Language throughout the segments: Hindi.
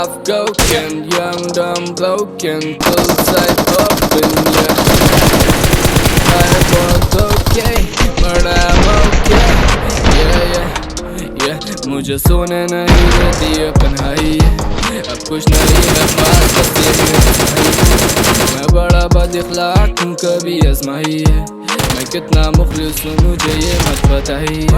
half broken, young, dumb, broken, full side open, yeah. I was okay, but I'm okay, yeah, yeah, yeah. मुझे सोने नहीं देती है पनाही, अब कुछ नहीं है पास बस यही। मैं बड़ा बदअखलाक हूँ कभी आजमाई है, मैं कितना मुखलिस हूँ मुझे ये मत बताइए।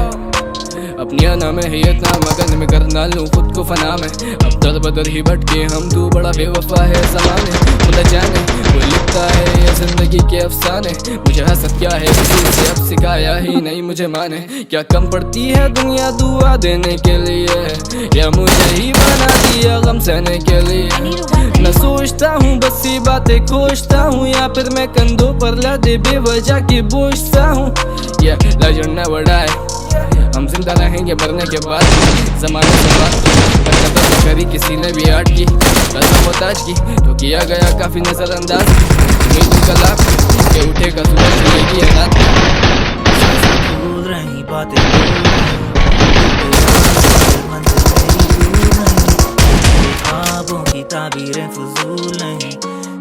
अपनी अना में ही इतना मगन में करना लूँ खुद को फना में, अब दर बदर ही भटके हम, तू बड़ा बेवफा है ज़माने। खुदा जाने कोई लिखता है ये जिंदगी के अफसाने, मुझे हसद क्या है किसी से अब सिखाया ही नहीं मुझे माने। क्या कम पड़ती है दुनिया दुआ देने के लिए, या मुझे ही बना दिया गम सहने के लिए। मैं सोचता हूँ बस ये बातें कोसता हूँ, या फिर मैं कंधों पर लादे बेवजह की बोझता हूँ। ये लेजेंड नेवर डाई, हम जिंदा रहेंगे मरने के बाद। ज़माने से बात करी किसी ने भी आर्ट की, कसम मोहताज की तो किया गया काफ़ी नज़रअंदाज। उम्मीद का लाभ के उठेगा सुबह चलेगी है रात। भूल रही बातें, ख्वाबों की ताबीरें फजूल नहीं,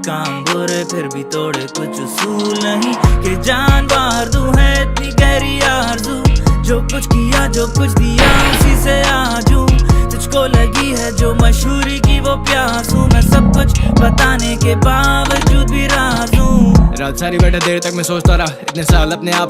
काम बुरे फिर भी तोड़े कुछ उसूल नहीं। कि जान बाहर दूं है इतनी गहरी आरज़ू, जो कुछ किया जो कुछ दिया उसी से आजू। तुझको लगी है जो मशहूरी की वो प्यास हूँ, मैं सब कुछ बताने के बावजूद भी राज़ हूँ। रात सारी बैठे देर तक मैं सोचता रहा, इतने साल अपने आप